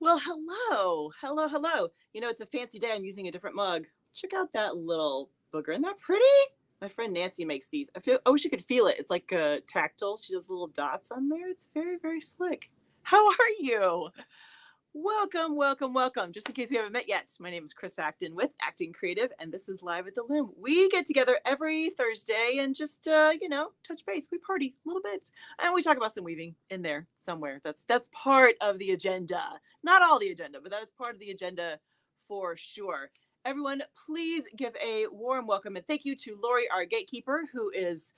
Well, hello, hello, hello. It's a fancy day. I'm using a different mug. Check out that little booger. Isn't that pretty? My friend Nancy makes these. I wish you could feel it. It's like tactile. She does little dots on there. It's very, very slick. How are you? Welcome, welcome, welcome. Just in case we haven't met yet, my name is Chris Acton with Acting Creative, and this is Live at the Loom. We get together every Thursday and just, touch base. We party a little bit, and we talk about some weaving in there somewhere. That's part of the agenda. Not all the agenda, but that is part of the agenda for sure. Everyone, please give a warm welcome and thank you to Lori, our gatekeeper, who is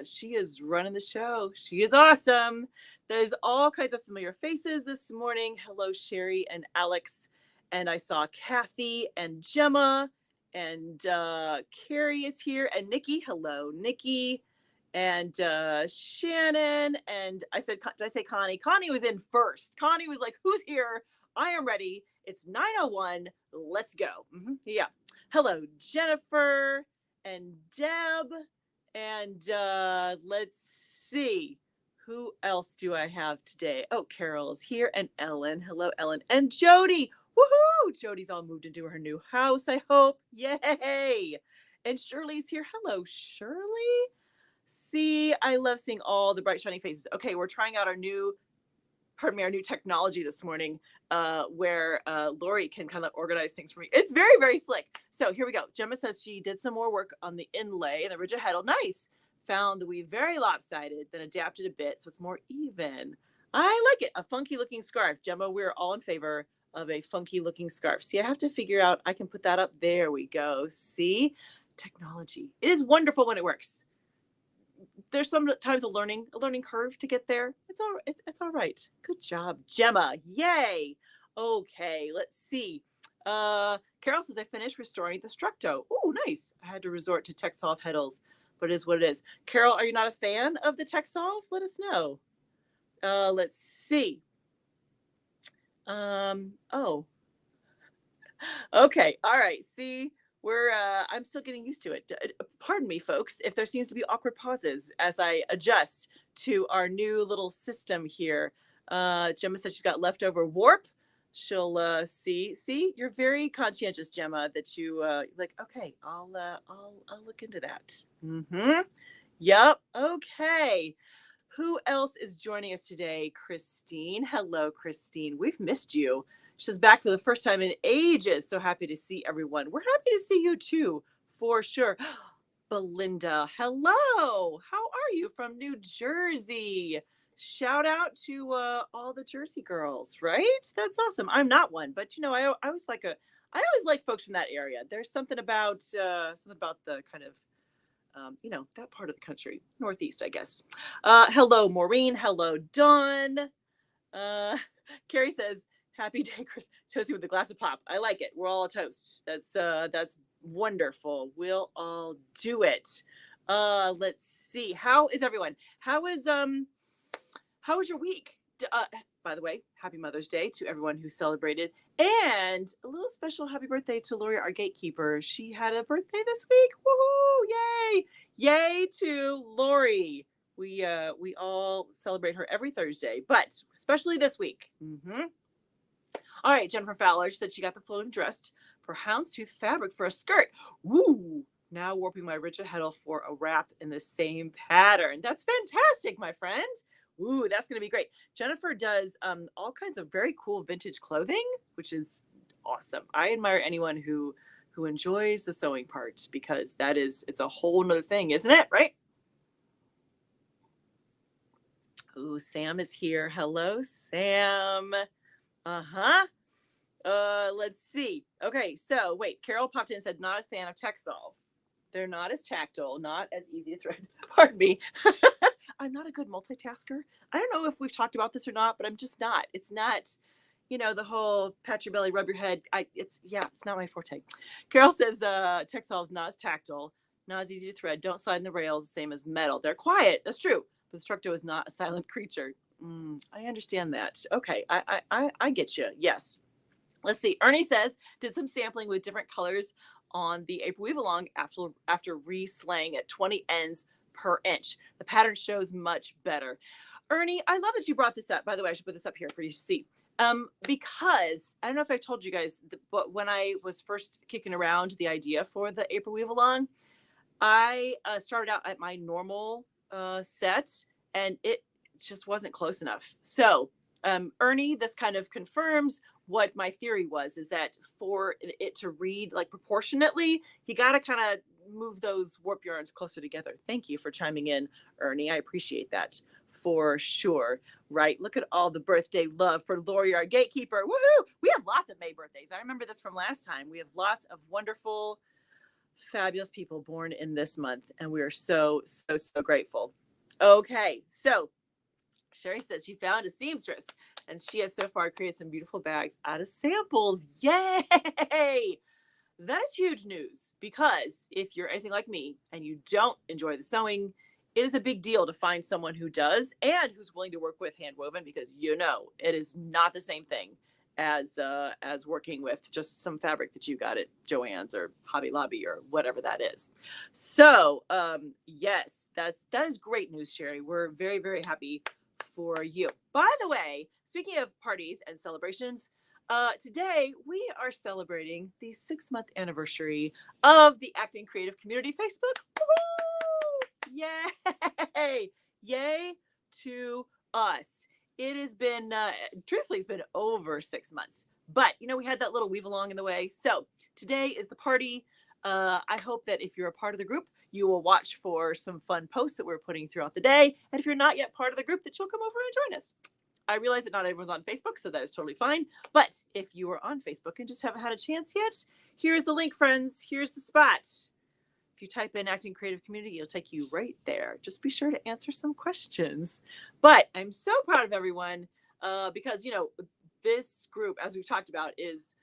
she is running the show. She is awesome. There's all kinds of familiar faces this morning. Hello, Sherry and Alex. And I saw Kathy and Gemma and Carrie is here and Nikki. Hello, Nikki. And Shannon. And did I say Connie? Connie was in first. Connie was like, who's here? I am ready. It's 9:01. Let's go. Yeah. Hello, Jennifer and Deb. And let's see. Who else do I have today? Oh, Carol is here and Ellen. Hello, Ellen. And Jody. Woohoo! Jody's all moved into her new house, I hope. Yay! And Shirley's here. Hello, Shirley. See, I love seeing all the bright, shiny faces. Okay, we're trying out our new technology this morning where Lori can kind of organize things for me. It's very, very slick. So here we go. Gemma says she did some more work on the inlay and the ridge of heddle. Nice. Found the weave very lopsided, then adapted a bit so it's more even. I like it. A funky looking scarf. Gemma, we're all in favor of a funky looking scarf. See, I have to figure out, I can put that up. There we go. See, technology. It is wonderful when it works. There's sometimes a learning curve to get there. It's all right. Good job, Gemma. Yay. Okay, let's see. Carol says I finished restoring the structo. Oh, nice. I had to resort to Texsolve heddles, but it is what it is. Carol, are you not a fan of the Texsolve? Let us know. Let's see. Oh. Okay. All right. See, I'm still getting used to it. Pardon me, folks, if there seems to be awkward pauses as I adjust to our new little system here. Gemma says she's got leftover warp. She'll see. You're very conscientious, Gemma, that you like, okay, I'll look into that. Yep. Okay. Who else is joining us today? Christine. Hello, Christine. We've missed you. She's back for the first time in ages. So happy to see everyone. We're happy to see you too, for sure. Belinda, hello. How are you from New Jersey? Shout out to all the Jersey girls, right? That's awesome. I'm not one, but I always like folks from that area. There's something about the kind of that part of the country, Northeast, I guess. Hello, Maureen. Hello, Dawn. Carrie says, happy day, Chris. Toasty with a glass of pop. I like it. We're all a toast. That's wonderful. We'll all do it. Let's see. How is everyone? How was your week? By the way, happy Mother's Day to everyone who celebrated. And a little special happy birthday to Lori, our gatekeeper. She had a birthday this week. Woohoo! Yay! Yay to Lori. We all celebrate her every Thursday, but especially this week. All right, Jennifer Fowler, she said she got the flown dressed for houndstooth fabric for a skirt. Woo! Now warping my Richard Heddle for a wrap in the same pattern. That's fantastic, my friend. Ooh, that's going to be great. Jennifer does all kinds of very cool vintage clothing, which is awesome. I admire anyone who enjoys the sewing part because it's a whole nother thing, isn't it? Right? Ooh, Sam is here. Hello, Sam. Let's see. Okay, so wait, Carol popped in and said, not a fan of Texsolve. They're not as tactile, not as easy to thread. Pardon me. I'm not a good multitasker. I don't know if we've talked about this or not, but I'm just not. It's not, the whole pat your belly, rub your head. It's not my forte. Carol says, Texsolve is not as tactile, not as easy to thread. Don't slide in the rails, the same as metal. They're quiet. That's true. But the structo is not a silent creature. I understand that. Okay, I get you. Yes. Let's see. Ernie says, did some sampling with different colors on the April weave along after re-slaying at 20 ends per inch. The pattern shows much better. Ernie, I love that you brought this up. By the way, I should put this up here for you to see. Because I don't know if I told you guys, but when I was first kicking around the idea for the April Weave Along, I started out at my normal set, and it just wasn't close enough. So, Ernie, this kind of confirms what my theory was, is that for it to read like proportionately, you got to kind of move those warp yarns closer together. Thank you for chiming in, Ernie. I appreciate that for sure. Right. Look at all the birthday love for Lori, our gatekeeper. Woohoo! We have lots of May birthdays. I remember this from last time. We have lots of wonderful, fabulous people born in this month, and we are so grateful. Okay, so Sherry says she found a seamstress, and she has so far created some beautiful bags out of samples. Yay! That is huge news, because if you're anything like me and you don't enjoy the sewing, it is a big deal to find someone who does and who's willing to work with handwoven, because it is not the same thing as working with just some fabric that you got at Joann's or Hobby Lobby or whatever that is. So yes, that is great news, Sherry. We're very, very happy for you. By the way, speaking of parties and celebrations, today we are celebrating the 6-month anniversary of the Acting Creative Community Facebook. Woo-hoo! Yay! Yay to us. It has been, truthfully, it's been over 6 months. But, we had that little weave along in the way. So today is the party. I hope that if you're a part of the group, you will watch for some fun posts that we're putting throughout the day. And if you're not yet part of the group, that you'll come over and join us. I realize that not everyone's on Facebook, so that is totally fine. But if you are on Facebook and just haven't had a chance yet, here's the link, friends. Here's the spot. If you type in Acting Creative Community, it'll take you right there. Just be sure to answer some questions. But I'm so proud of everyone because, this group, as we've talked about, is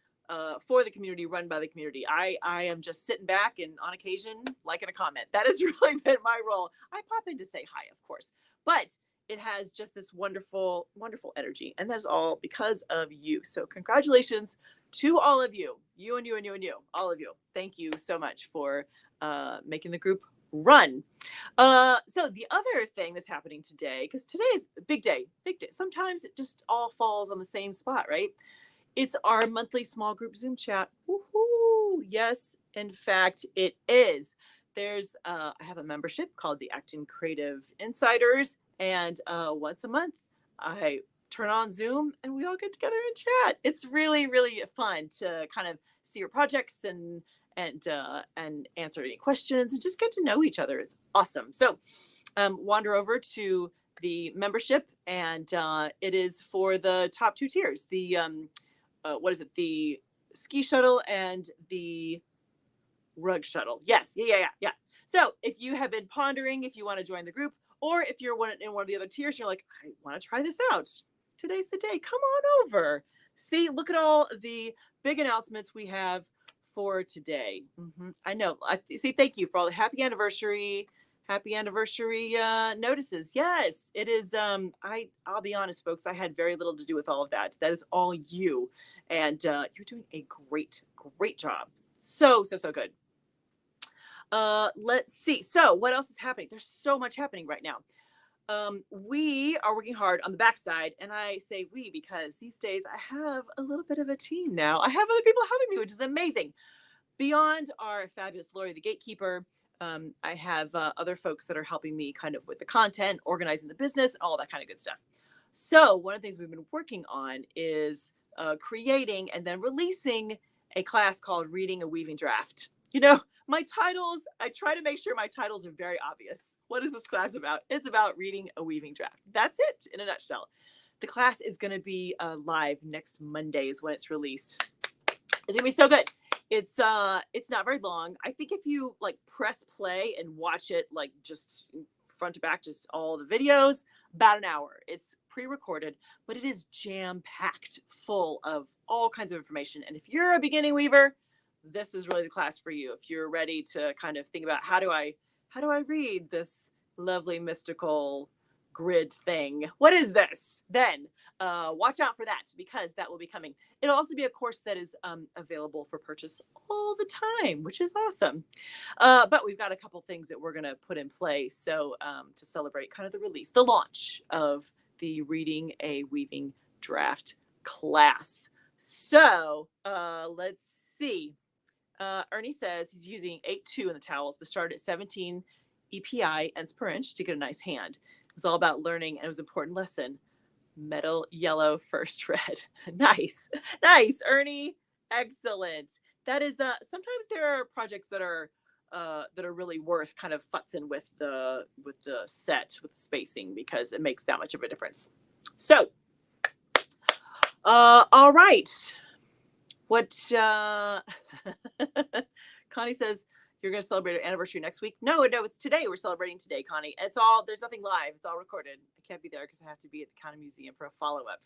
for the community, run by the community. I am just sitting back and on occasion liking a comment. That has really been my role. I pop in to say hi, of course. But it has just this wonderful, wonderful energy. And that's all because of you. So congratulations to all of you. You and you and you and you. All of you. Thank you so much for making the group run. So the other thing that's happening today, because today is a big day. Sometimes it just all falls on the same spot, right? It's our monthly small group Zoom chat. Woohoo! Yes, in fact, it is. There's I have a membership called the Acting Creative Insiders, and once a month I turn on Zoom and we all get together and chat. It's really, really fun to kind of see your projects and answer any questions and just get to know each other. It's awesome. So wander over to the membership, and it is for the top 2 tiers. The what is it? The ski shuttle and the rug shuttle. Yes. Yeah. So if you have been pondering if you want to join the group, or if you're in one of the other tiers, you're like, I want to try this out. Today's the day. Come on over. See, look at all the big announcements we have for today. I know. See, thank you for all the happy anniversary notices. Yes, it is. I'll be honest, folks. I had very little to do with all of that. That is all you, and you're doing a great job. So good. Let's see. So what else is happening? There's so much happening right now. We are working hard on the backside, and I say we because these days I have a little bit of a team now. I have other people helping me, which is amazing. Beyond our fabulous Lori, the gatekeeper, I have other folks that are helping me kind of with the content, organizing the business, all that kind of good stuff. So one of the things we've been working on creating and then releasing a class called Reading a Weaving Draft. My titles, I try to make sure my titles are very obvious. What is this class about? It's about reading a weaving draft. That's it in a nutshell. The class is going to be live next Monday is when it's released. It's going to be so good. It's not very long. I think if you press play and watch it just front to back, just all the videos, about an hour. It's pre-recorded, but it is jam-packed full of all kinds of information. And if you're a beginning weaver, this is really the class for you. If you're ready to kind of think about how do I read this lovely mystical grid thing? What is this? Then watch out for that because that will be coming. It'll also be a course that is available for purchase all the time, which is awesome. But we've got a couple things that we're going to put in place. So to celebrate kind of the release, the launch of the Reading a Weaving Draft class. So let's see. Ernie says he's using 8.2 in the towels, but started at 17 EPI ends per inch to get a nice hand. It was all about learning, and it was an important lesson. Metal yellow first red. Nice, nice, Ernie. Excellent. That is. Sometimes there are projects that are really worth kind of futzing with the set, with the spacing, because it makes that much of a difference. So, all right. What Connie says, you're going to celebrate our anniversary next week. No, it's today. We're celebrating today, Connie. There's nothing live. It's all recorded. I can't be there because I have to be at the County Museum for a follow-up.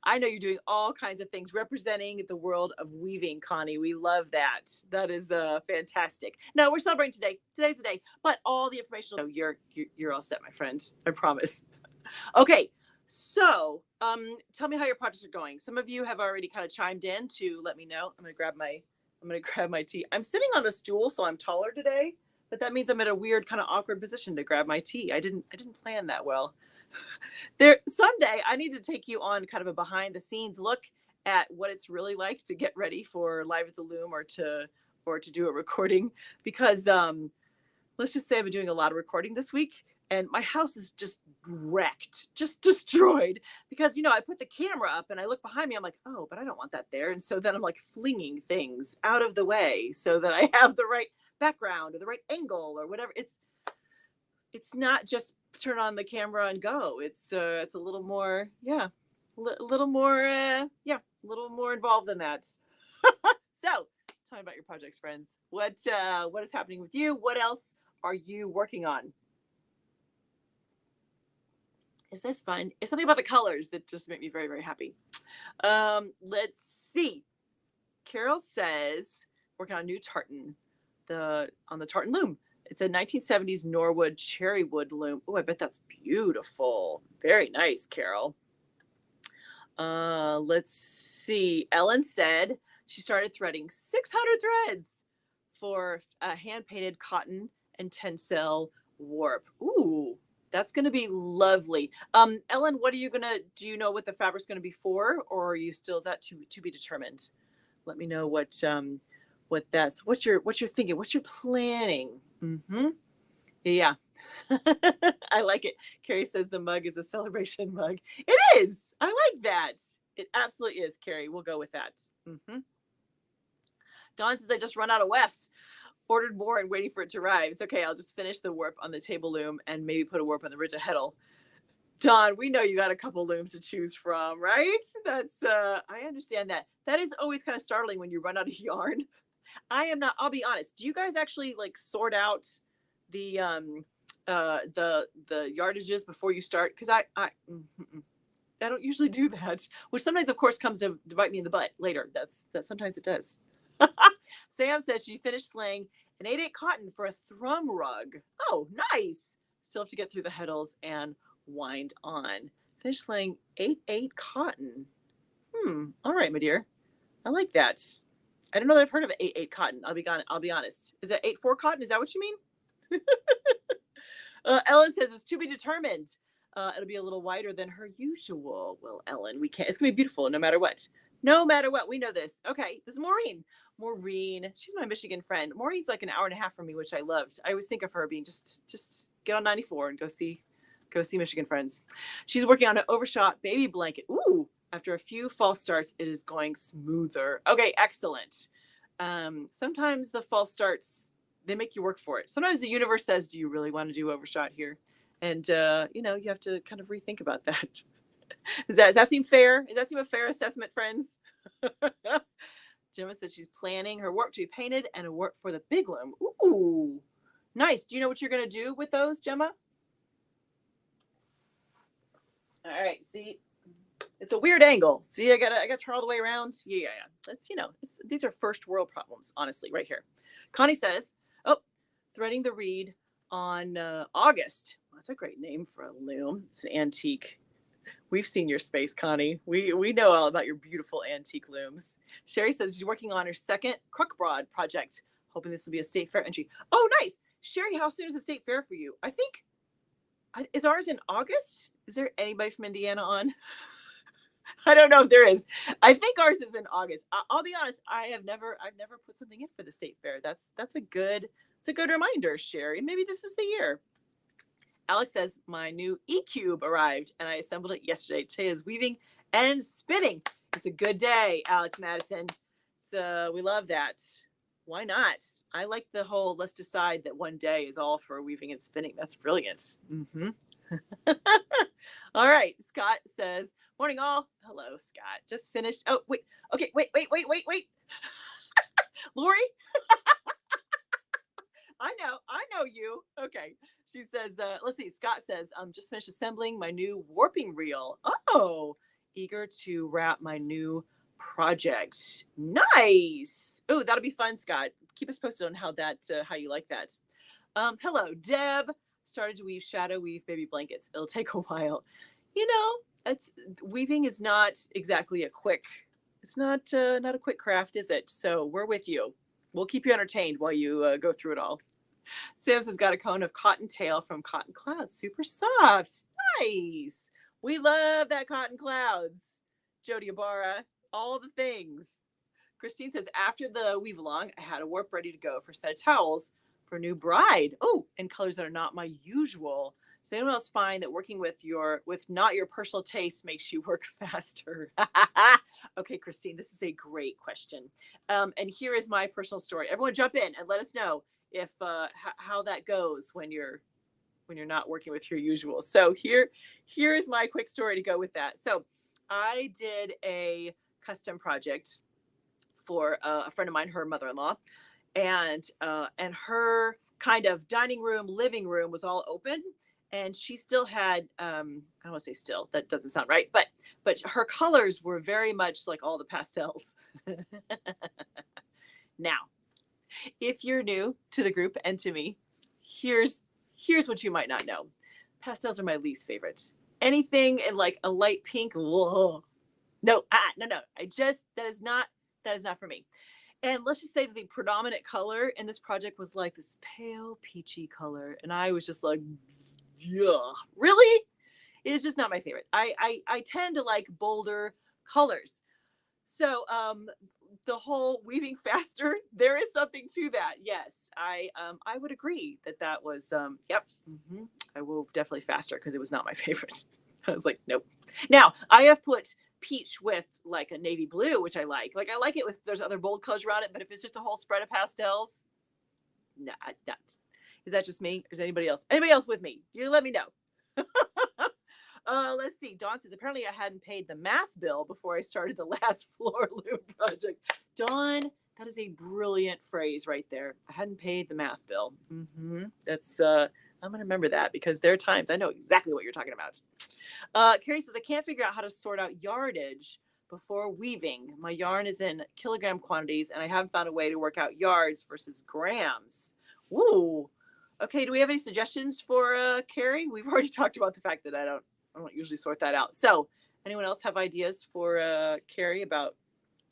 I know you're doing all kinds of things representing the world of weaving, Connie. We love that. That is fantastic. No, we're celebrating today. Today's the day. But all the information, you're all set, my friend. I promise. Okay. So tell me how your projects are going. Some of you have already kind of chimed in to let me know. I'm going to grab my tea. I'm sitting on a stool, so I'm taller today, but that means I'm in a weird kind of awkward position to grab my tea. I didn't plan that well. Someday I need to take you on kind of a behind the scenes look at what it's really like to get ready for Live at the Loom or to do a recording, because let's just say I've been doing a lot of recording this week. And my house is just wrecked, just destroyed, because, I put the camera up and I look behind me. I'm like, oh, but I don't want that there. And so then I'm like flinging things out of the way so that I have the right background or the right angle or whatever. It's not just turn on the camera and go. It's a little more, a little more involved than that. So tell me about your projects, friends. What is happening with you? What else are you working on? Is this fun? It's something about the colors that just make me very, very happy. Let's see. Carol says, working on a new tartan, on the tartan loom. It's a 1970s Norwood cherry wood loom. Oh, I bet that's beautiful. Very nice, Carol. Let's see. Ellen said she started threading 600 threads for a hand-painted cotton and tencel warp. Ooh. That's going to be lovely. Ellen, do you know what the fabric's going to be for, or is that to be determined? Let me know what you're thinking, what you're planning. Mm-hmm. Yeah. I like it. Carrie says the mug is a celebration mug. It is. I like that. It absolutely is, Carrie. We'll go with that. Mm-hmm. Dawn says I just run out of weft. Ordered more and waiting for it to arrive. It's okay. I'll just finish the warp on the table loom and maybe put a warp on the ridge of heddle. Don, we know you got a couple looms to choose from, right? That's I understand that. That is always kind of startling when you run out of yarn. I'll be honest. Do you guys actually like sort out the yardages before you start? Because I don't usually do that, which sometimes of course comes to bite me in the butt later. That sometimes it does. Sam says she finished slaying an 8/8 cotton for a thrum rug. Oh, nice. Still have to get through the heddles and wind on. Finished slaying 8/8 cotton. All right, my dear. I like that. I don't know that I've heard of 8/8 cotton. I'll be honest. Is that 8/4 cotton? Is that what you mean? Ellen says it's to be determined. It'll be a little wider than her usual. Well, Ellen, it's gonna be beautiful no matter what. No matter what, we know this. Okay, this is Maureen. Maureen, she's my Michigan friend. Maureen's like an hour and a half from me, which I loved. I always think of her being just get on 94 and go see Michigan friends. She's working on an overshot baby blanket. Ooh, after a few false starts, it is going smoother. Okay, excellent. Sometimes the false starts, they make you work for it. Sometimes the universe says, do you really want to do overshot here? And, you have to kind of rethink about that. Does that seem fair? Does that seem a fair assessment, friends? Gemma says she's planning her warp to be painted and a warp for the big loom. Ooh, nice. Do you know what you're going to do with those, Gemma? All right. See, it's a weird angle. See, I got to turn all the way around. Yeah. That's, these are first world problems, honestly, right here. Connie says, threading the reed on August. Well, that's a great name for a loom. It's an antique We've seen your space, Connie. We know all about your beautiful antique looms. Sherry says she's working on her second crookbroad project, hoping this will be a state fair entry. Oh, nice. Sherry, how soon is the state fair for you? I think, is ours in August? Is there anybody from Indiana on? I don't know if there is. I think ours is in August. I'll be honest. I've never put something in for the state fair. That's a good reminder, Sherry. Maybe this is the year. Alex says my new E-Cube arrived and I assembled it yesterday. Today is weaving and spinning. It's a good day, Alex Madison. So we love that. Why not? I like the whole let's decide that one day is all for weaving and spinning. That's brilliant. All right. Scott says, morning all. Hello, Scott. Just finished. Oh, wait. Okay, wait. Lori? I know you. Okay. She says, let's see. Scott says, just finished assembling my new warping reel. Oh, eager to wrap my new project. Nice. Oh, that'll be fun, Scott. Keep us posted on how you like that. Hello, Deb. Started to weave shadow weave baby blankets. It'll take a while. Weaving is not exactly it's not a quick craft, is it? So we're with you. We'll keep you entertained while you go through it all. Sam's has got a cone of cottontail from Cotton Clouds. Super soft. Nice. We love that Cotton Clouds. Jody Ibarra, all the things. Christine says, after the weave along, I had a warp ready to go for a set of towels for a new bride. Oh, in colors that are not my usual. Does anyone else find that working with not your personal taste makes you work faster? Okay, Christine, this is a great question. And here is my personal story. Everyone jump in and let us know if how that goes when you're not working with your usual. So here is my quick story to go with that. So I did a custom project for a friend of mine, her mother-in-law, and her kind of dining room, living room was all open. And she still had, I don't want to say still, that doesn't sound right, but her colors were very much like all the pastels. Now, if you're new to the group and to me, here's what you might not know. Pastels are my least favorite. Anything in like a light pink, whoa. No. That is not for me. And let's just say the predominant color in this project was like this pale peachy color. And I was just like, yeah, really? It is just not my favorite. I tend to like bolder colors. So the whole weaving faster, there is something to that. Yes, I would agree that was yep. I wove definitely faster because it was not my favorite. I was like, nope. Now I have put peach with like a navy blue, which I like. Like I like it with there's other bold colors around it, but if it's just a whole spread of pastels, nah, not. Is that just me? Or is anybody else? Anybody else with me? You let me know. Let's see. Dawn says, apparently I hadn't paid the math bill before I started the last floor loom project. Dawn, that is a brilliant phrase right there. I hadn't paid the math bill. That's, I'm going to remember that because there are times I know exactly what you're talking about. Carrie says, I can't figure out how to sort out yardage before weaving. My yarn is in kilogram quantities and I haven't found a way to work out yards versus grams. Ooh. Okay, do we have any suggestions for Carrie? We've already talked about the fact that I don't usually sort that out. So anyone else have ideas for Carrie about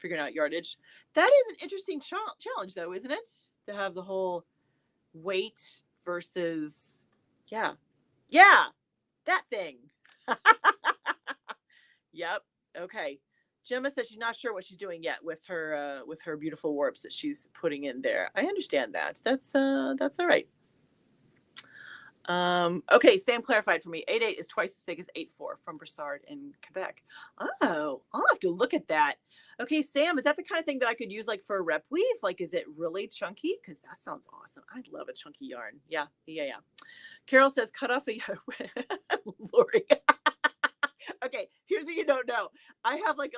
figuring out yardage? That is an interesting challenge though, isn't it? To have the whole weight versus, yeah, that thing. Yep. Okay. Gemma says she's not sure what she's doing yet with her beautiful warps that she's putting in there. I understand that. That's all right. Okay, Sam clarified for me. 8/8 is twice as thick as 8/4 from Brassard in Quebec. Oh, I'll have to look at that. Okay, Sam, is that the kind of thing that I could use like for a rep weave? Like, is it really chunky? Because that sounds awesome. I love a chunky yarn. Yeah. Carol says, cut off a Lori. Okay, here's what you don't know. I have like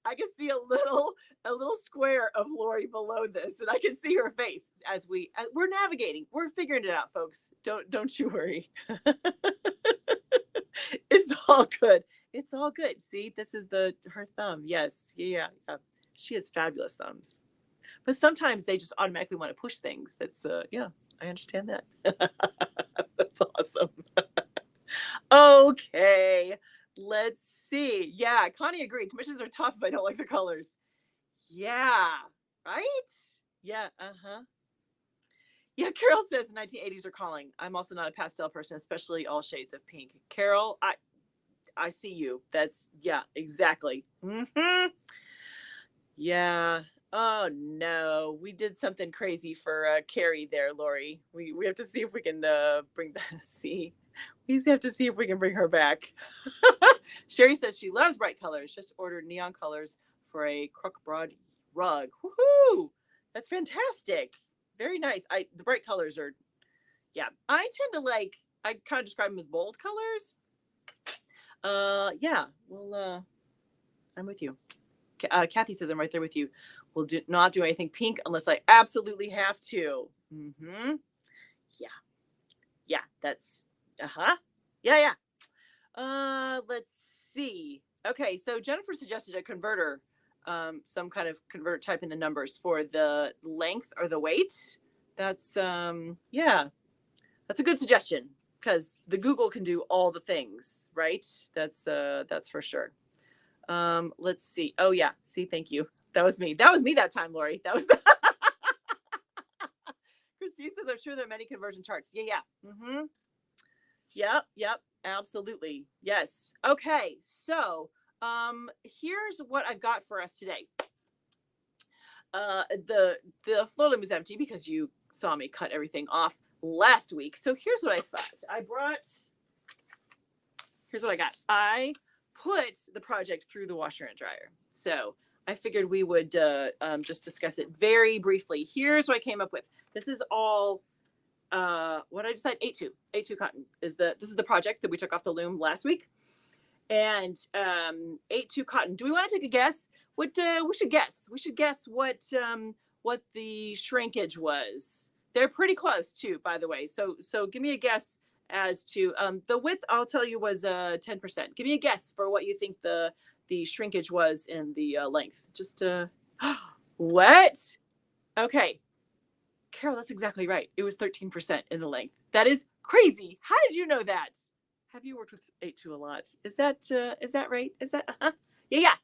I can see a little square of Lori below this, and I can see her face as we're navigating. We're figuring it out, folks. Don't you worry. It's all good. It's all good. See, this is her thumb. Yes, yeah. She has fabulous thumbs, but sometimes they just automatically want to push things. That's yeah, I understand that. That's awesome. Okay. Let's see. Yeah, Connie agreed. Commissions are tough if I don't like the colors. Yeah, right? Yeah, uh-huh. Yeah, Carol says the 1980s are calling. I'm also not a pastel person, especially all shades of pink. Carol, I see you. That's, yeah, exactly. Mm-hmm. Yeah. Oh no, we did something crazy for Carrie there, Lori. We have to see if we can bring that. See, we just have to see if we can bring her back. Sherry says she loves bright colors. Just ordered neon colors for a crook broad rug. Woohoo! That's fantastic. Very nice. The bright colors are, yeah. I tend to like. I kind of describe them as bold colors. Yeah. Well, I'm with you. Kathy says I'm right there with you. We'll not do anything pink unless I absolutely have to. Mm-hmm. Yeah. Yeah. That's. Uh-huh. Yeah. Yeah. Let's see. Okay, so Jennifer suggested a converter, some kind of converter type in the numbers for the length or the weight. That's yeah, that's a good suggestion because the Google can do all the things, right? That's for sure. Let's see. Oh yeah, see, thank you. That was me. That was me that time, Lori. That was. Christine says, I'm sure there are many conversion charts. Yeah, yeah. Mm-hmm. Yep, yep, absolutely. Yes. Okay, so here's what I've got for us today. The floor loom is empty because you saw me cut everything off last week. So here's what I thought. Here's what I got. I put the project through the washer and dryer. So I figured we would just discuss it very briefly. Here's what I came up with. This is all what I decided. A2 cotton is this is the project that we took off the loom last week, and A2 cotton. Do we want to take a guess? What we should guess? We should guess what the shrinkage was. They're pretty close too, by the way. So give me a guess as to the width. I'll tell you was 10%. Give me a guess for what you think the shrinkage was in the length. Just what? Okay. Carol, that's exactly right. It was 13% in the length. That is crazy. How did you know that? Have you worked with A2 a lot? Is that right? Is that yeah,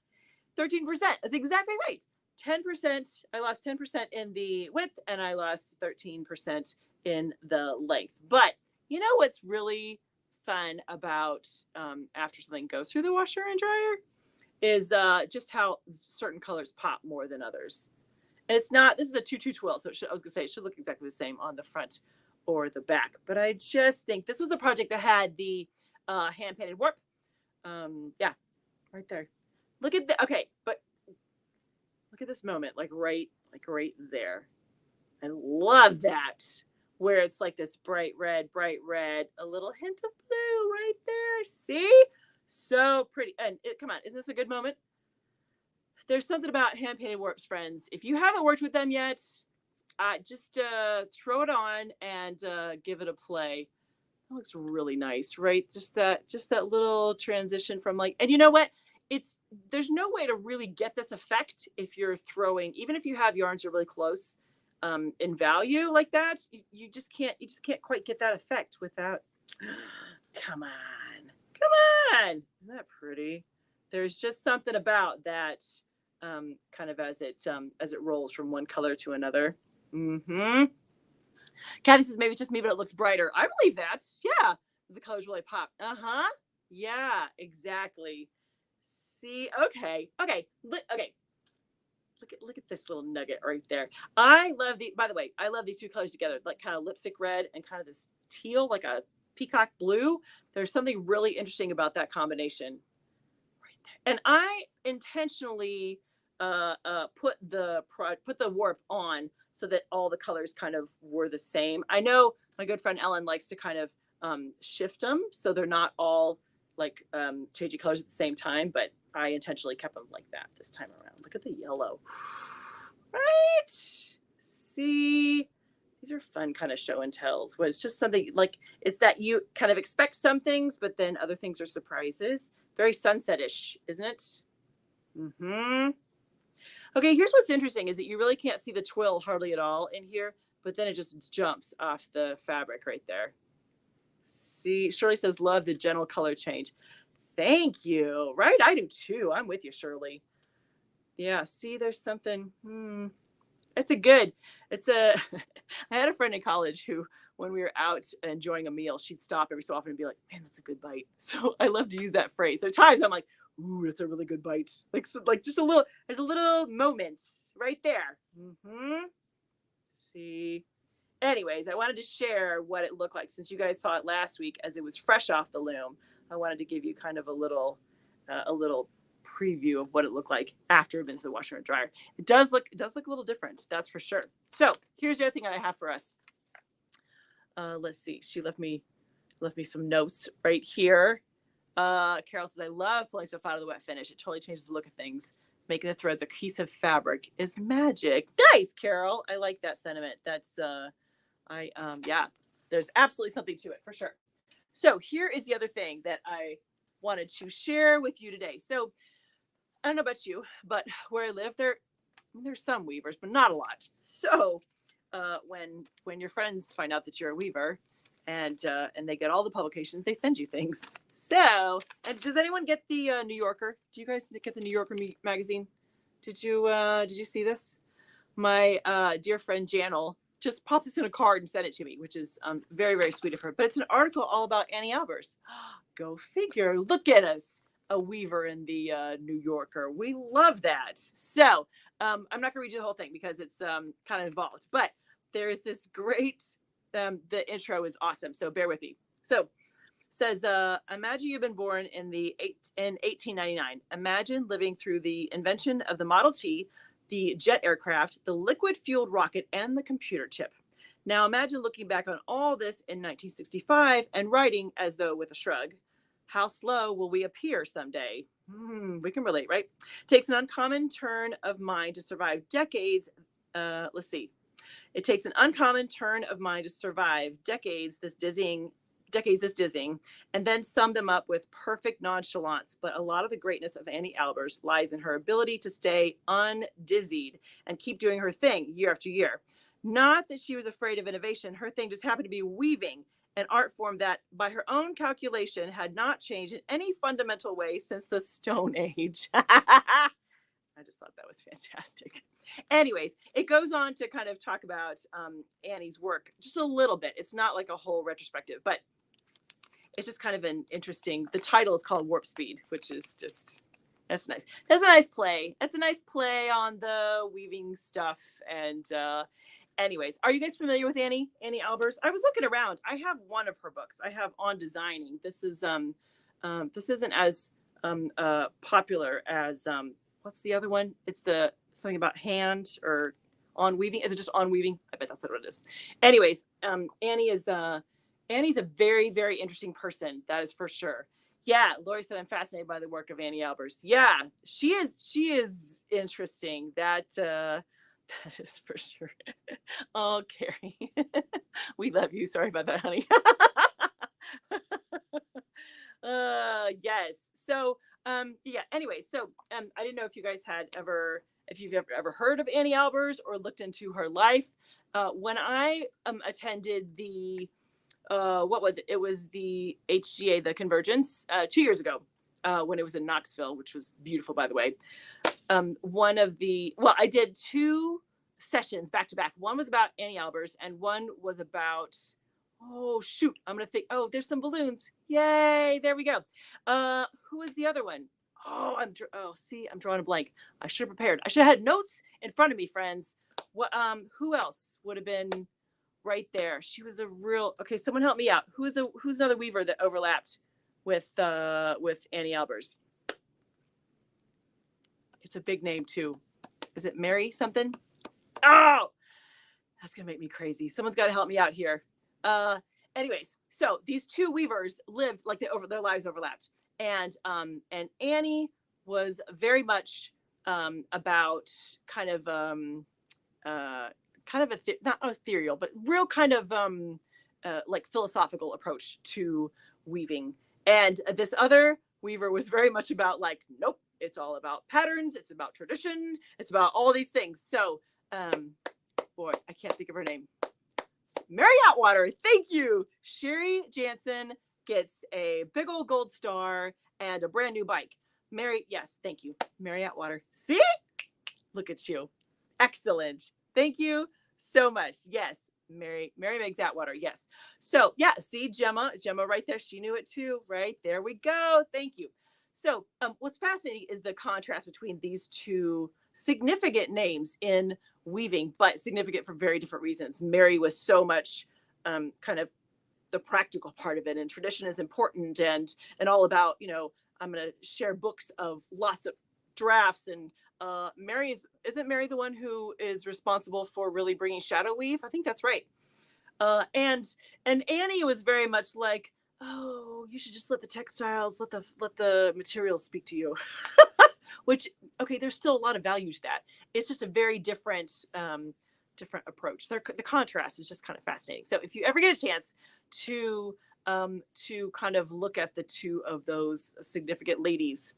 13%. That's exactly right. 10%. I lost 10% in the width, and I lost 13% in the length. But you know what's really fun about after something goes through the washer and dryer is just how certain colors pop more than others. And it's not, this is a 2-2 twill, so I was gonna say it should look exactly the same on the front or the back. But I just think this was the project that had the hand painted warp. Yeah, right there. Look at okay, but look at this moment, like right there. I love that. Where it's like this bright red, a little hint of blue right there. See? So pretty. And come on, isn't this a good moment? There's something about hand painted warps, friends. If you haven't worked with them yet, just throw it on and give it a play. That looks really nice, right? Just that little transition from like, and you know what? There's no way to really get this effect if you're throwing, even if you have yarns that are really close in value like that. You just can't quite get that effect without. Come on, isn't that pretty? There's just something about that. Kind of as it rolls from one color to another. Mm-hmm. Kathy says maybe it's just me, but it looks brighter. I believe that. Yeah, the colors really pop. Uh-huh. Yeah, exactly. See, okay. Look at this little nugget right there. By the way, I love these two colors together, like kind of lipstick red and kind of this teal, like a peacock blue. There's something really interesting about that combination. And I intentionally put the warp on so that all the colors kind of were the same. I know my good friend Ellen likes to kind of shift them so they're not all like changing colors at the same time, but I intentionally kept them like that this time around. Look at the yellow. Right? See? These are fun kind of show and tells. Where it's just something like it's that you kind of expect some things, but then other things are surprises. Very sunset-ish, isn't it? Mm-hmm. Okay, here's what's interesting is that you really can't see the twill hardly at all in here, but then it just jumps off the fabric right there. See, Shirley says, love the general color change. Thank you. Right? I do too. I'm with you, Shirley. Yeah. See, there's something. It's a, I had a friend in college who, when we were out enjoying a meal, she'd stop every so often and be like, man, that's a good bite. So I love to use that phrase. So at times I'm like, ooh, that's a really good bite. Like, so, like just a little, there's a little moment right there. See. Anyways, I wanted to share what it looked like since you guys saw it last week as it was fresh off the loom. I wanted to give you kind of a little preview of what it looked like after it had been to the washer and dryer. It does look a little different, that's for sure. So here's the other thing I have for us. Let's see. She left me some notes right here. Carol says, I love pulling stuff out of the wet finish. It totally changes the look of things. Making the threads a cohesive fabric is magic. Nice, Carol. I like that sentiment. That's yeah, there's absolutely something to it for sure. So here is the other thing that I wanted to share with you today. So I don't know about you, but where I live, there's some weavers, but not a lot. So when your friends find out that you're a weaver and they get all the publications, they send you things. So, and does anyone get the New Yorker? Do you guys get the New Yorker magazine? Did you see this? My dear friend Janel just popped this in a card and sent it to me, which is very, very sweet of her. But it's an article all about Annie Albers. Go figure. Look at us, a weaver in the New Yorker. We love that. So I'm not going to read you the whole thing because it's kind of involved. But there's this great, the intro is awesome. So bear with me. So says, imagine you've been born in 1899. Imagine living through the invention of the Model T, the jet aircraft, the liquid-fueled rocket, and the computer chip. Now imagine looking back on all this in 1965 and writing as though with a shrug, how slow will we appear someday? We can relate, right? Takes an uncommon turn of mind to survive decades. Let's see. It takes an uncommon turn of mind to survive decades this dizzying, and then sum them up with perfect nonchalance. But a lot of the greatness of Annie Albers lies in her ability to stay undizzied and keep doing her thing year after year. Not that she was afraid of innovation. Her thing just happened to be weaving, an art form that, by her own calculation, had not changed in any fundamental way since the Stone Age. I just thought that was fantastic. Anyways, it goes on to kind of talk about Annie's work just a little bit. It's not like a whole retrospective, but it's just kind of an interesting, the title is called Warp Speed, which is just, that's nice. That's a nice play. That's a nice play on the weaving stuff. And anyways, are you guys familiar with Annie Albers? I was looking around. I have one of her books. I have On Designing. This isn't as popular as, what's the other one? It's the something about hand or on weaving. Is it just on weaving? I bet that's what it is. Anyways, Annie's a very, very interesting person. That is for sure. Yeah, Lori said, I'm fascinated by the work of Annie Albers. Yeah, she is interesting. That is for sure. Oh, Carrie. We love you. Sorry about that, honey. Yes. So yeah, anyway, so I didn't know if you guys if you've ever heard of Annie Albers or looked into her life. When I attended the what was it? It was the HGA, the Convergence, 2 years ago, when it was in Knoxville, which was beautiful, by the way. I did 2 sessions back to back. One was about Annie Albers and one was about, oh shoot, I'm going to think, oh, there's some balloons. Yay. There we go. Who was the other one? Oh, I'm drawing a blank. I should have prepared. I should have had notes in front of me, friends. Who else would have been right there? She was a real, okay, someone help me out. Who's another weaver that overlapped with Annie Albers? It's a big name too. Is it Mary something? Oh, that's gonna make me crazy. Someone's got to help me out here. Anyways, so these 2 weavers lived like their lives overlapped, and Annie was very much about kind of not ethereal, but real kind of like philosophical approach to weaving. And this other weaver was very much about like, nope, it's all about patterns, it's about tradition, it's about all these things. So boy, I can't think of her name. Mary Atwater, thank you. Sherry Jansen gets a big old gold star and a brand new bike. Mary, yes, thank you. Mary Atwater. See? Look at you. Excellent. Thank you so much. Yes. Mary Megs Atwater. Yes. So yeah, see Gemma right there. She knew it too, right? There we go. Thank you. So what's fascinating is the contrast between these two significant names in weaving, but significant for very different reasons. Mary was so much kind of the practical part of it, and tradition is important, and all about, I'm going to share books of lots of drafts, and isn't Mary the one who is responsible for really bringing shadow weave? I think that's right. And Annie was very much like, oh, you should just let the textiles, let the materials speak to you. Which, okay, there's still a lot of value to that. It's just a very different approach. The contrast is just kind of fascinating. So if you ever get a chance to kind of look at the two of those significant ladies,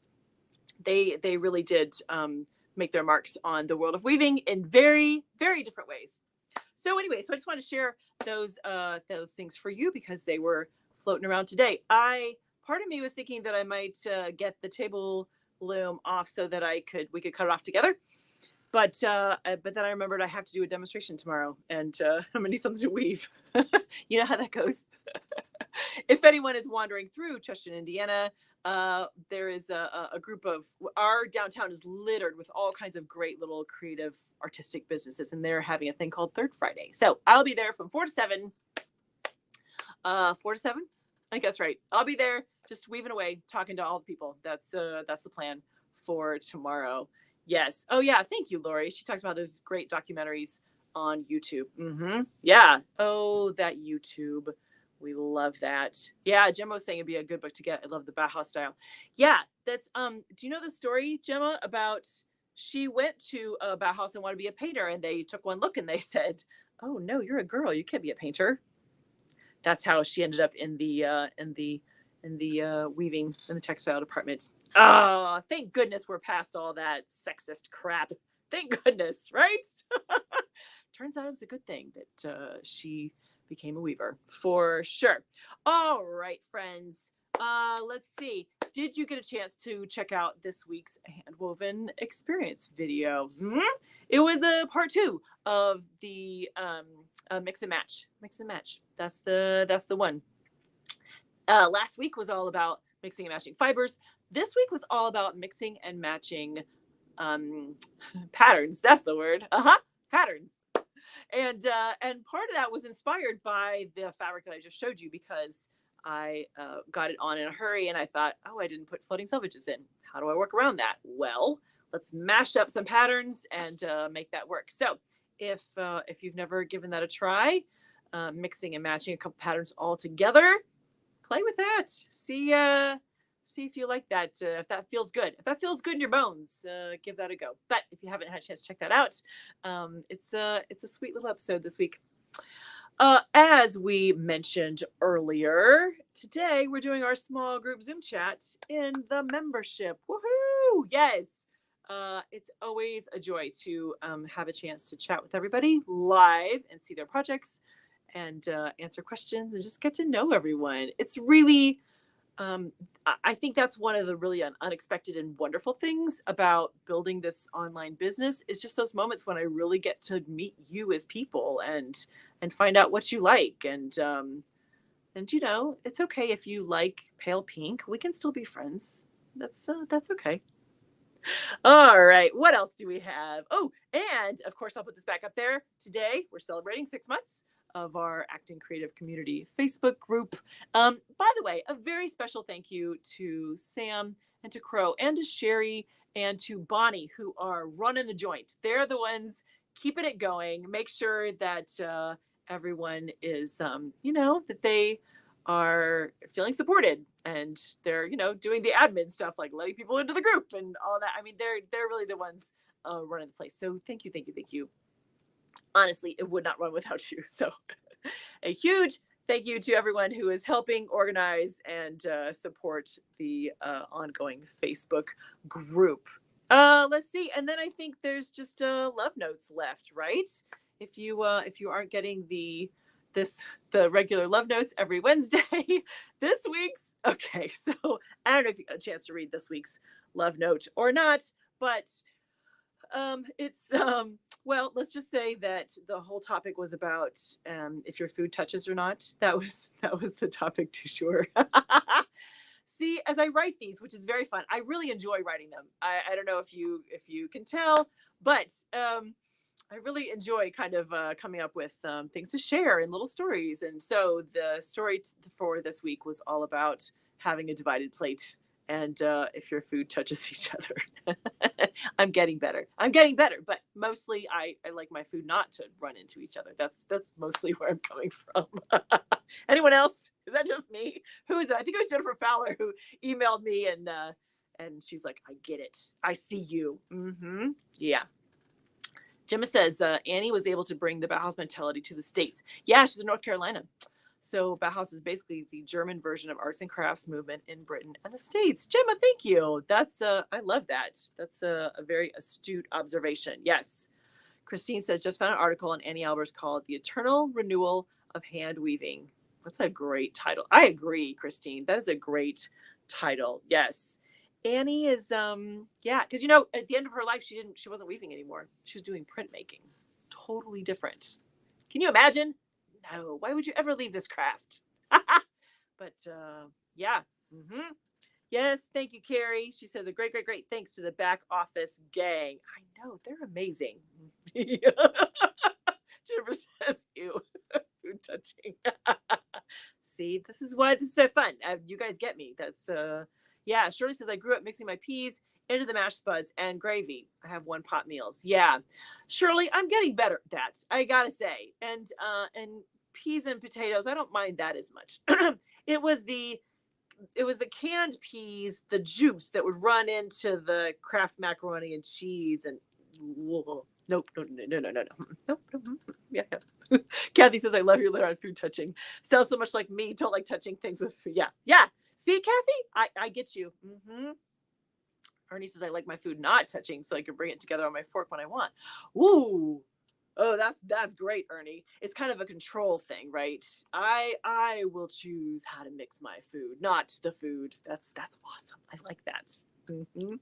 they really did make their marks on the world of weaving in very, very different ways. So anyway, so I just want to share those things for you because they were floating around today. Part of me was thinking that I might get the table loom off so that we could cut it off together. But then I remembered I have to do a demonstration tomorrow, and I'm gonna need something to weave. You know how that goes. If anyone is wandering through Chester, Indiana, there is a group of, our downtown is littered with all kinds of great little creative artistic businesses, and they're having a thing called Third Friday. So I'll be there from 4 to 7. 4 to 7? I think that's right. I'll be there just weaving away, talking to all the people. That's the plan for tomorrow. Yes. Oh yeah. Thank you, Lori. She talks about those great documentaries on YouTube. Mm-hmm. Yeah. Oh, that YouTube. We love that. Yeah. Gemma was saying it'd be a good book to get. I love the Bauhaus style. Yeah. That's, do you know the story, Gemma, about she went to a Bauhaus and wanted to be a painter, and they took one look and they said, oh no, you're a girl. You can't be a painter. That's how she ended up in the weaving in the textile department. Oh, thank goodness we're past all that sexist crap. Thank goodness, right? Turns out it was a good thing that she became a weaver, for sure. All right, friends. Let's see. Did you get a chance to check out this week's Handwoven Experience video? Mm-hmm. It was a part 2 of the mix and match. Mix and match. That's the one. Last week was all about mixing and matching fibers. This week was all about mixing and matching patterns. That's the word. Patterns. And part of that was inspired by the fabric that I just showed you, because I got it on in a hurry, and I thought, oh, I didn't put floating selvages in. How do I work around that? Well, let's mash up some patterns and make that work. So if you've never given that a try, mixing and matching a couple patterns all together, play with that. See if you like that. If that feels good. If that feels good in your bones, give that a go. But if you haven't had a chance to check that out, it's a sweet little episode this week. As we mentioned earlier, today we're doing our small group Zoom chat in the membership. Woohoo! Yes. It's always a joy to have a chance to chat with everybody live and see their projects and answer questions and just get to know everyone. It's really, I think that's one of the really unexpected and wonderful things about building this online business, is just those moments when I really get to meet you as people and find out what you like. And it's okay if you like pale pink. We can still be friends. That's okay. All right. What else do we have? Oh, and of course, I'll put this back up there. Today, we're celebrating 6 months of our Acting Creative Community Facebook group. By the way, a very special thank you to Sam and to Crow and to Sherry and to Bonnie, who are running the joint. They're the ones keeping it going. Make sure that everyone is, that they are feeling supported, and they're, doing the admin stuff, like letting people into the group and all that. I mean, they're really the ones running the place. So thank you. Honestly, it would not run without you. So a huge thank you to everyone who is helping organize and support the ongoing Facebook group. Let's see. And then I think there's just love notes left, right? If you aren't getting the the regular love notes every Wednesday. This week's, okay, so I don't know if you got a chance to read this week's love note or not, but it's well, let's just say that the whole topic was about if your food touches or not. That was the topic du jour. See, as I write these, which is very fun, I really enjoy writing them. I don't know if you can tell, but I really enjoy kind of coming up with things to share and little stories. And so the story for this week was all about having a divided plate and if your food touches each other. I'm getting better. But mostly I like my food not to run into each other. That's mostly where I'm coming from. Anyone else? Is that just me? Who is it? I think it was Jennifer Fowler who emailed me and she's like, I get it. I see you. Mm-hmm. Yeah. Gemma says Annie was able to bring the Bauhaus mentality to the States. Yeah, she's in North Carolina. So Bauhaus is basically the German version of arts and crafts movement in Britain and the States. Gemma, thank you. That's I love that. That's a very astute observation. Yes. Christine says, just found an article on Annie Albers called The Eternal Renewal of Hand Weaving. That's a great title. I agree, Christine. That is a great title. Yes. Annie is yeah, because at the end of her life she wasn't weaving anymore. She was doing printmaking. Totally different. Can you imagine? No, why would you ever leave this craft? But yeah. Mm-hmm. Yes, thank you, Carrie. She says a great thanks to the back office gang. I know, they're amazing. Jennifer says ew. Food touching. See, this is why this is so fun. You guys get me. That's yeah. Shirley says I grew up mixing my peas into the mashed spuds and gravy. I have one pot meals. Yeah, Shirley, I'm getting better at that. I gotta say. And peas and potatoes, I don't mind that as much. It was the canned peas, the juice that would run into the Kraft macaroni and cheese and whoa. Nope, nope. Yeah. Kathy says, I love your letter on food touching. Sounds so much like me. Don't like touching things with food. Yeah. See, Kathy, I get you. Mm-hmm. Ernie says, I like my food not touching so I can bring it together on my fork when I want. Ooh. Oh, that's great, Ernie. It's kind of a control thing, right? I will choose how to mix my food, not the food. That's awesome. I like that. Mm-hmm.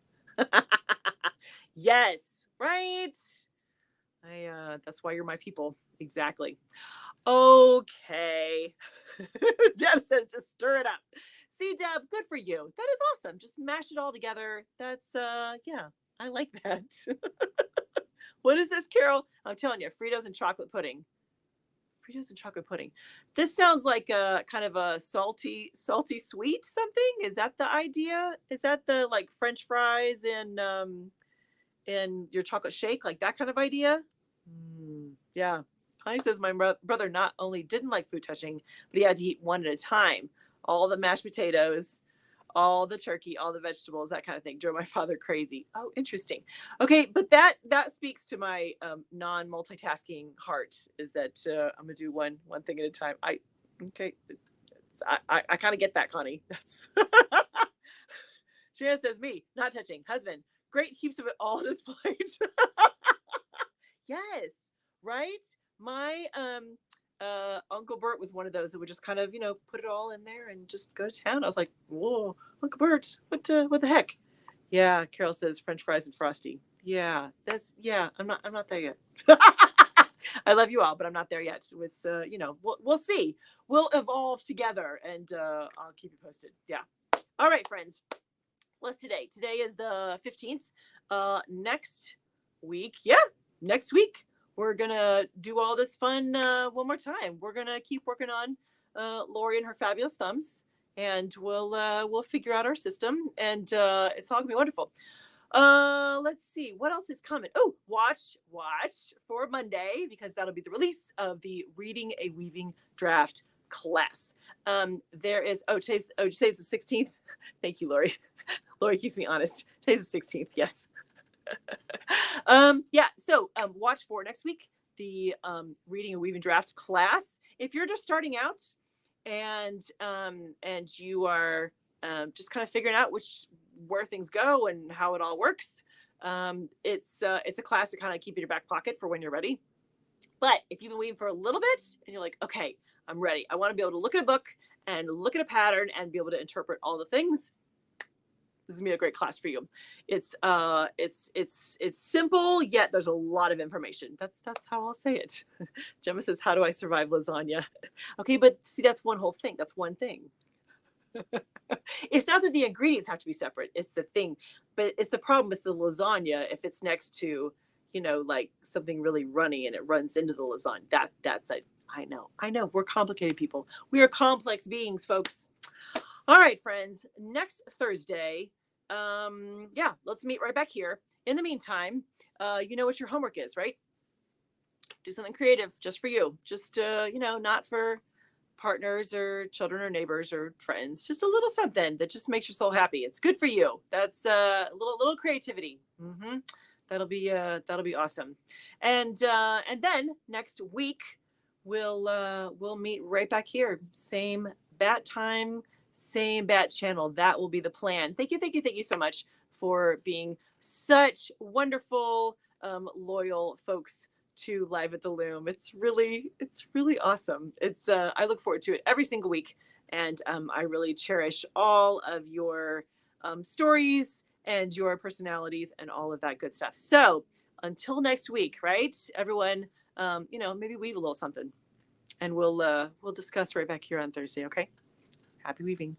Yes, right. That's why you're my people. Exactly. Okay. Deb says just stir it up. See, Deb, good for you. That is awesome. Just mash it all together. That's yeah, I like that. What is this, Carol? I'm telling you, Fritos and chocolate pudding. Fritos and chocolate pudding. This sounds like a kind of a salty sweet something. Is that the idea? Is that the like French fries in your chocolate shake, like that kind of idea? Yeah. Connie says my brother not only didn't like food touching, but he had to eat one at a time. All the mashed potatoes, all the turkey, all the vegetables, that kind of thing drove my father crazy. Oh, interesting. Okay, but that speaks to my non-multitasking heart. Is that I'm gonna do one thing at a time. I kind of get that, Connie. That's Shannon says me not touching. Husband, great heaps of it all on his plate. Yes, right. My Uncle Bert was one of those that would just kind of, put it all in there and just go to town. I was like, whoa, Uncle Bert, what the heck? Yeah, Carol says French fries and frosty. Yeah, I'm not there yet. I love you all, but I'm not there yet. It's we'll see. We'll evolve together, and I'll keep you posted. Yeah. All right, friends. What's today? Today is the 15th. Next week, we're gonna do all this fun one more time. We're gonna keep working on Lori and her fabulous thumbs, and we'll figure out our system, and it's all gonna be wonderful. Let's see what else is coming. Oh, watch for Monday, because that'll be the release of the Reading a Weaving Draft class. There is today's the 16th. Thank you, Lori. Lori keeps me honest. Today's the 16th. Yes. So watch for next week the Reading and Weaving Draft class. If you're just starting out and you are just kind of figuring out where things go and how it all works, it's a class to kind of keep in your back pocket for when you're ready. But if you've been weaving for a little bit and you're like, okay, I'm ready. I want to be able to look at a book and look at a pattern and be able to interpret all the things. This is gonna be a great class for you. It's simple, yet there's a lot of information. That's how I'll say it. Gemma says, "How do I survive lasagna?" Okay, but see, that's one whole thing. That's one thing. It's not that the ingredients have to be separate. It's the thing, but it's the problem with the lasagna if it's next to, like something really runny and it runs into the lasagna. That's it. I know. We're complicated people. We are complex beings, folks. All right, friends. Next Thursday, yeah, let's meet right back here. In the meantime, you know what your homework is, right? Do something creative just for you. Just not for partners or children or neighbors or friends. Just a little something that just makes your soul happy. It's good for you. That's a little creativity. That'll be awesome. And then next week we'll meet right back here. Same bat time, same bat channel. That will be the plan. Thank you so much for being such wonderful, loyal folks to Live at the Loom. It's really awesome. It's I look forward to it every single week, and I really cherish all of your stories and your personalities and all of that good stuff. So until next week, right, everyone? Maybe weave a little something, and we'll discuss right back here on Thursday. Okay. Happy weaving.